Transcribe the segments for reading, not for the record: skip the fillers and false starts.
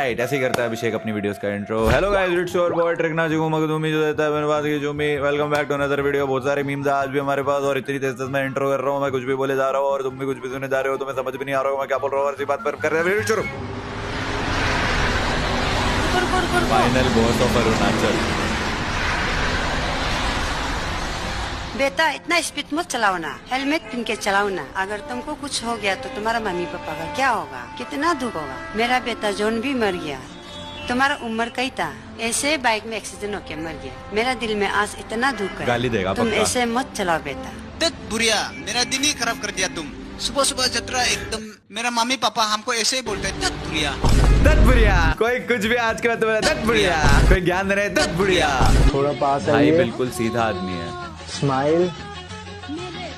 Right, ऐसे ही करता है अभिषेक अपनी वीडियोस का intro. Hello guys, it's your boy ट्रिकना जिगो मखदूमी जो देता है धन्यवाद की जुमी। Welcome back to another video. बहुत सारे मीम्स आज भी हमारे पास और इतनी तेज मैं इंट्रो कर रहा हूँ, मैं कुछ भी बोले जा रहा हूँ और तुम भी कुछ भी सुनने जा रहे हो, तुम्हें समझ भी नहीं आ रहा हो मैं क्या बोल रहा हूँ। और इसी बात पर कर रहे हैं वीडियो शुरू। Final boss of Arunachal. बेटा इतना स्पीड मत चलाओ ना, हेलमेट पहन के चलाओ ना। अगर तुमको कुछ हो गया तो तुम्हारा मम्मी पापा का क्या होगा, कितना दुख होगा। मेरा बेटा जॉन भी मर गया, तुम्हारा उम्र कई था, ऐसे बाइक में एक्सीडेंट होके मर गया। मेरा दिल में आज इतना दुख है, गाली देगा तुम पक्का। ऐसे मत चलाओ बेटा। दत्त बुढ़िया, मेरा दिन ही खराब कर दिया तुम। सुबह सुबह जतरा एकदम। मेरा मम्मी पापा हमको ऐसे ही बोलते हैं, दत्त बुढ़िया। दत्त बुढ़िया, कोई कुछ भी आज के बाद तुम्हारा दत्त बुढ़िया, कोई ज्ञान दे रहे दत्त बुढ़िया। थोड़ा पास भाई आइए। बिल्कुल सीधा आदमी है। स्माइल,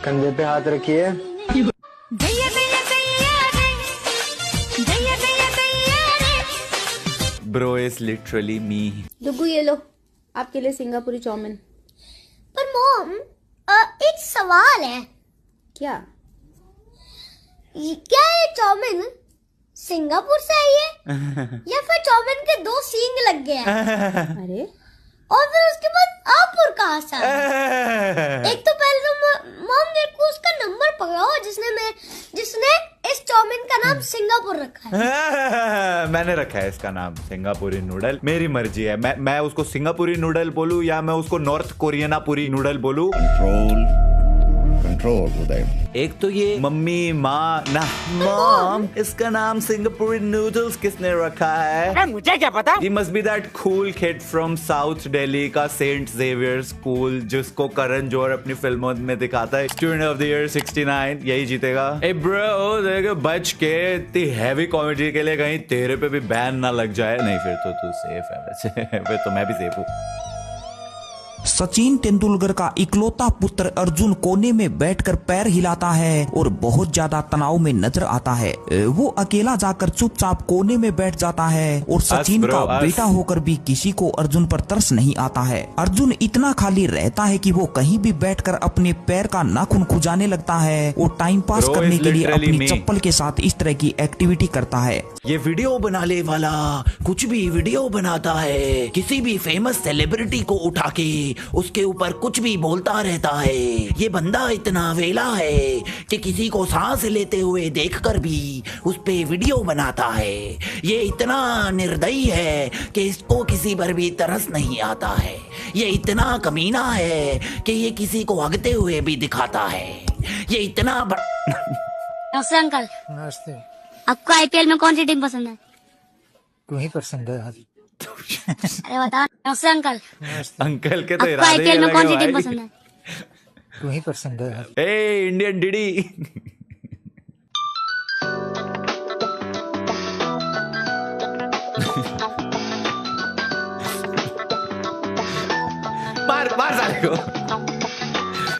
कंधे पे हाथ रखिए। ब्रो इज लिटरली मी। दुगु ये लो, आपके लिए सिंगापुरी चाउमीन। पर मॉम, एक सवाल है। क्या? क्या ये चाउमीन सिंगापुर से आई है या फिर चाउमीन के दो सींग लग गए हैं? अरे और फिर उसके बाद आपुर कहाँ से आया? एक तो पहले तो मॉम मेरे को उसका नंबर पकड़ाओ जिसने इस चाउमीन का नाम सिंगापुर रखा है। मैंने रखा है इसका नाम सिंगापुरी नूडल। मेरी मर्जी है, मैं उसको सिंगापुरी नूडल बोलूं या मैं उसको नॉर्थ कोरियना पूरी नूडल बोलूं। कंट्रोल उदय। एक तो ये मम्मी माँ ना मॉम, इसका नाम सिंगापुरी नूडल्स किसने रखा है? मुझे क्या पता। He must be that cool kid from South Delhi का सेंट जेवियर स्कूल जिसको करण जौहर अपनी फिल्मों में दिखाता है। स्टूडेंट ऑफ द ईयर 69 यही जीतेगा। ए ब्रो देख बच के, इतनी हैवी कॉमेडी के लिए कहीं तेरे पे भी बैन ना लग जाए। नहीं फिर तो तू सेफ है वैसे। फिर तो मैं भी सेफ हूँ। सचिन तेंदुलकर का इकलौता पुत्र अर्जुन कोने में बैठकर पैर हिलाता है और बहुत ज्यादा तनाव में नजर आता है। वो अकेला जाकर चुपचाप कोने में बैठ जाता है और सचिन का बेटा होकर भी किसी को अर्जुन पर तरस नहीं आता है। अर्जुन इतना खाली रहता है कि वो कहीं भी बैठकर अपने पैर का नाखून खुजाने लगता है और टाइम पास करने के लिए अपनी चप्पल के साथ इस तरह की एक्टिविटी करता है। ये वीडियो बनाने वाला कुछ भी वीडियो बनाता है, किसी भी फेमस सेलिब्रिटी को उठा के उसके ऊपर कुछ भी बोलता रहता है। ये बंदा इतना वेला है कि किसी को सांस लेते हुए देखकर भी उस पे वीडियो बनाता है। ये इतना निर्दयी है कि इसको किसी पर भी तरस नहीं आता है। ये इतना कमीना है कि ये किसी को हगते हुए भी दिखाता है। ये इतना नमस्ते अंकल। नमस्ते। आपको आईपीएल में कौन सी टीम पसंद है? तुम्हें पसंद है? अरे बताओ। नमस्ते अंकल। अंकल के तो आपको इरादे आईपीएल में अलग कौन सी है टीम भाई। पसंद है? तुम्हें पसंद है? ए इंडियन डीडी। मार साले को।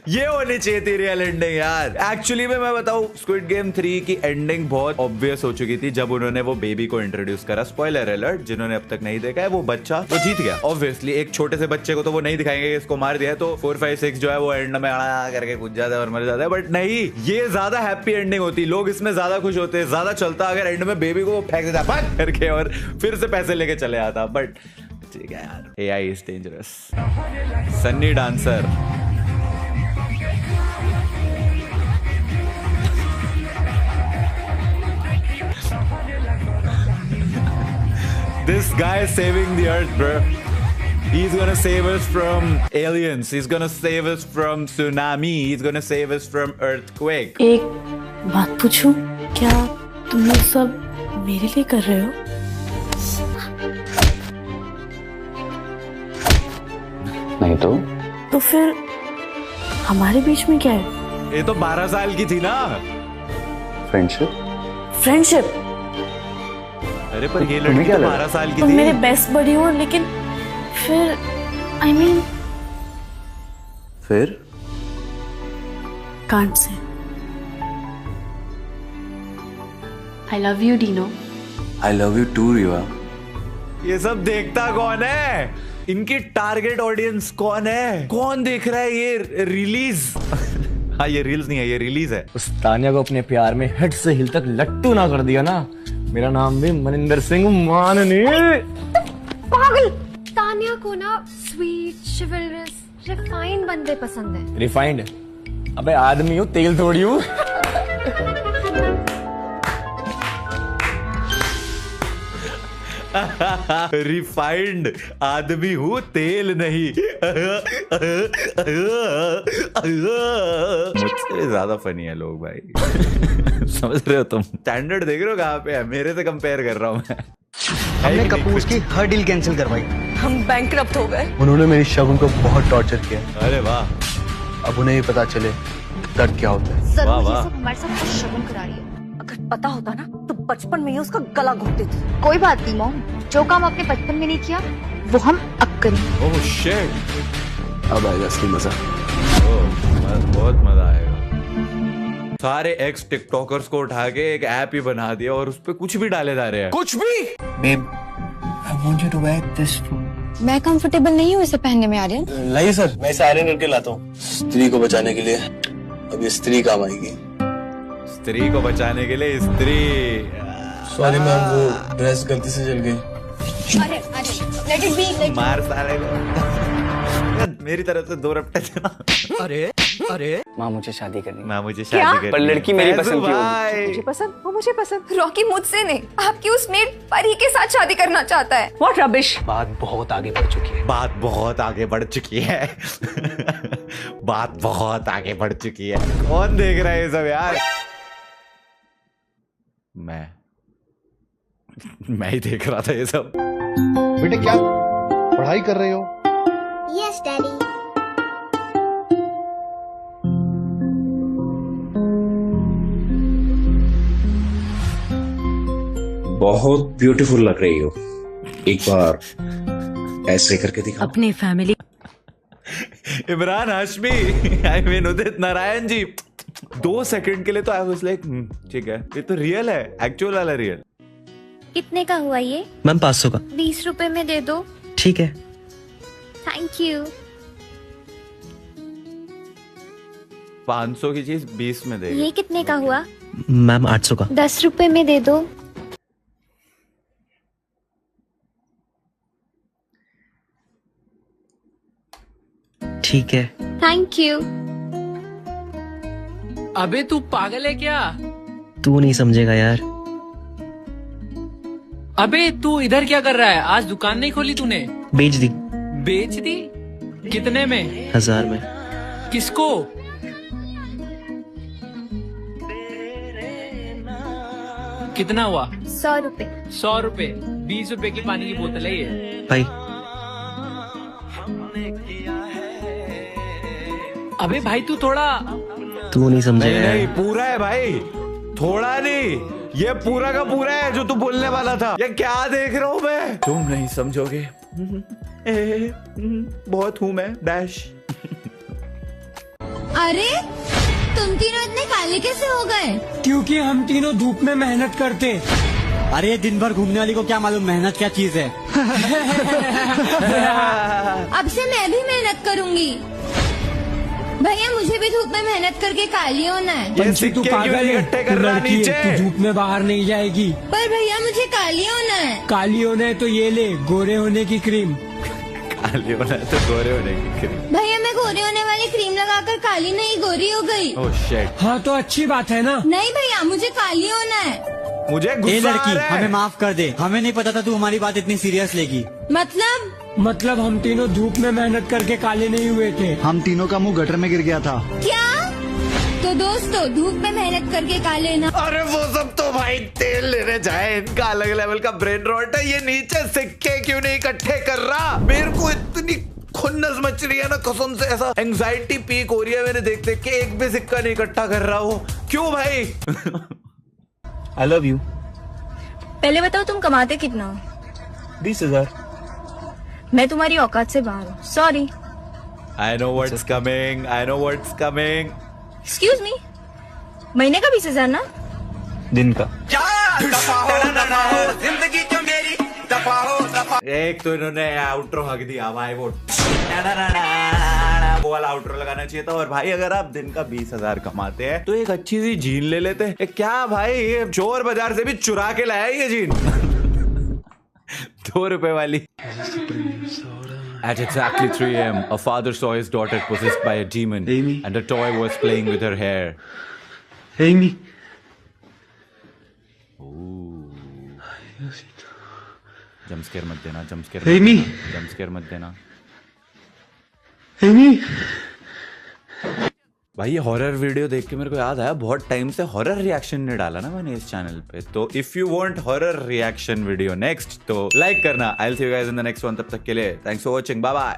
ये होनी चाहिए थी रियल एंडिंग यार। एक्चुअली में मैं बताऊं, स्क्विड गेम 3 की एंडिंग बहुत ऑब्वियस हो चुकी थी जब उन्होंने वो बेबी को इंट्रोड्यूस करा। स्पॉइलर अलर्ट, जिन्होंने अब तक नहीं देखा है, वो बच्चा वो जीत गया। ऑब्वियसली एक छोटे से बच्चे को तो वो नहीं दिखाएंगे इसको मार दिया, तो 4, 5, 6 जो है वो एंड में आड़ा करके कूद जाता है और मर जाता है। बट नहीं, ये ज्यादा हैप्पी एंडिंग होती, लोग इसमें ज्यादा खुश होते, ज्यादा चलता अगर एंड में बेबी को फेंक देता भाग करके और फिर से पैसे लेके चले आता। बट ठीक है यार, AI is dangerous. Sunny dancer. This guy is saving the earth, bro. He's gonna save us from aliens. He's gonna save us from tsunami. He's gonna save us from earthquake. एक बात पूछूं, क्या तुम लोग सब मेरे लिए कर रहे हो? नहीं तो फिर हमारे बीच में क्या है? ये तो 12 साल की थी ना। फ्रेंडशिप। फ्रेंडशिप? अरे पर ये लड़की तो 12 साल की तुम थी। मेरे बेस्ट बडी हो, लेकिन फिर I mean फिर can't say. I love you, Dino. I love you too Riva. ये सब देखता कौन है? इनकी टारगेट ऑडियंस कौन है? कौन देख रहा है ये रिलीज? हाँ ये रील्स नहीं है, ये रिलीज है। उस तानिया को अपने प्यार में हेड से हिल तक लट्टू ना कर दिया ना, मेरा नाम भी मनिंदर सिंह माननी। पागल। तानिया को ना स्वीट, चिवलरस, रिफाइंड बंदे पसंद है। रिफाइंड? अबे आदमी हूँ, तेल थोड़ी हूँ। रिफाइंड आदमी हूँ, तेल नहीं। मुझसे ज्यादा फनी है लोग भाई। समझ रहे हो तुम? स्टैंडर्ड देख रहे हो कहाँ पे है? मेरे से कंपेयर कर रहा हूँ मैं। हमने कपूर की हर डील कैंसिल करवाई। हम बैंकरप्ट हो गए। उन्होंने मेरी शगुन को बहुत टॉर्चर किया। अरे वाह। अब उन्हें भी पता चले दर्द क्या होता है। सर ये सब हमारे साथ शगुन करा रही है। अगर पता होता ना तो बचपन में ही उसका गला घोट देती। कोई बात नहीं मॉम, जो काम आपने बचपन में नहीं किया वो हम अब करेंगे। Oh shit. अब आएगा असली मजा। बहुत मजा आएगा। सारे एक्स टिकटॉकर्स को उठा के एक ऐप ही बना दिया और उस पे कुछ भी डाले जा रहे हैं। कुछ भी। Babe, I want you to wear this food. मैं कंफर्टेबल नहीं हूँ इसे पहनने में आर्यन। नहीं सर, मैं इसे आयरन करके लाता हूँ। स्त्री को बचाने के लिए अब ये स्त्री काम आएगी। स्त्री को बचाने के लिए स्त्री। सॉरी मैम, वो ड्रेस गलती से जल गई। अरे लेट इट बी। मार सारे को। मेरी तरफ से 2 रपटे देना। अरे माँ मुझे शादी करनी। माँ मुझे शादी करनी। पर लड़की मेरी पसंद की होगी। मुझे पसंद, वो मुझे पसंद। रॉकी मुझसे नहीं, आपकी उस मेड परी के साथ शादी करना चाहता है। What rubbish. बात बहुत आगे बढ़ चुकी है। बात बहुत आगे बढ़ चुकी है। बात बहुत आगे बढ़ चुकी है। कौन देख रहा है ये सब यार? मैं ही देख रहा था ये सब। बेटे क्या पढ़ाई कर रहे हो? Yes daddy. बहुत ब्यूटीफुल लग रही हो। एक बार ऐसे करके दिखा। अपनी family. Imran Hashmi, I mean Udit Narayan ji. 2 second के लिए तो आई वाज लाइक ठीक है, ये तो रियल है, एक्चुअल वाला रियल। कितने का हुआ ये? मैम 500 का। 20 रुपए में दे दो। ठीक है। Thank you. 500 की चीज 20 में दे। ये कितने का हुआ? मैम 800 का। 10 रुपए में दे दो। ठीक है। Thank you. अबे तू पागल है क्या? तू नहीं समझेगा यार। अबे तू इधर क्या कर रहा है? आज दुकान नहीं खोली तूने? बेच दी। बेच दी? कितने में? 1000 में। किसको? कितना हुआ? 100 रुपए। 100 रुपए। 20 रुपए की पानी की बोतल है ये। भाई अबे भाई तू थोड़ा। तू नहीं समझेगा। नहीं पूरा है भाई, थोड़ा नहीं, ये पूरा का पूरा है जो तू बोलने वाला था। ये क्या देख रहा हूँ मैं? तुम नहीं समझोगे। बहुत हूँ मैं डैश। अरे तुम तीनों इतने काले कैसे हो गए? क्योंकि हम तीनों धूप में मेहनत करते। अरे दिन भर घूमने वाली को क्या मालूम मेहनत क्या चीज है। अब से मैं भी मेहनत करूंगी। भैया मुझे भी धूप में मेहनत करके काली होना है। पंछी तू पागल है, तू लड़की है, तू धूप में बाहर नहीं जाएगी। पर भैया मुझे काली होना है। काली होना है तो ये ले गोरे होने की क्रीम। काली होना है तो गोरे होने की क्रीम। भैया मैं गोरे होने वाली क्रीम लगाकर काली नहीं गोरी हो गई। Oh shit. हाँ तो अच्छी बात है ना। नहीं भैया मुझे काली होना है। मुझे गुस्सा लड़की आ रहा है। हमें माफ कर दे, हमें नहीं पता था तू हमारी बात इतनी सीरियस लेगी। मतलब हम तीनों धूप में मेहनत करके काले नहीं हुए थे। हम तीनों का मुंह गटर में गिर गया था। क्या? तो दोस्तों धूप में मेहनत करके काले ना। अरे वो सब तो भाई तेल लेने जाए, इनका अलग लेवल का ब्रेन रॉट है। ये नीचे सिक्के क्यों नहीं इकट्ठे कर रहा? मेरे को इतनी खुन्नस मच रही है ना कसम से, ऐसा एंजाइटी पीक हो रही है मैंने देख देख के। एक भी सिक्का नहीं इकट्ठा कर रहा हो, क्यों भाई? I love you। पहले बताओ तुम कमाते कितना हो? 20,000। मैं तुम्हारी औकात से बाहर हूँ, sorry. I know what's coming, I know what's coming। Excuse me, महीने का 20,000 ना? दिन का। एक तो इन्होंने आउट्रो हक दिया भाई, वो वाला आउट्रो लगाना चाहिए था। और भाई अगर आप दिन का 20,000 कमाते हैं तो एक अच्छी सी जीन ले लेते हैं। क्या भाई, ये चोर बाजार से भी चुरा के लाया ये जीन। 2 रुपए वाली। At exactly 3 a.m., a father saw his daughter possessed by a demon, and a toy was playing with her hair. Amy. जंपस्केयर मत देना, जंपस्केयर मत देना। भाई ये हॉरर वीडियो देख के मेरे को याद आया, बहुत टाइम से हॉरर रिएक्शन नहीं डाला ना मैंने इस चैनल पे। तो if you want horror reaction video next तो लाइक करना। I will see you guys in the next one. तब तक के लिए thanks for watching, bye bye.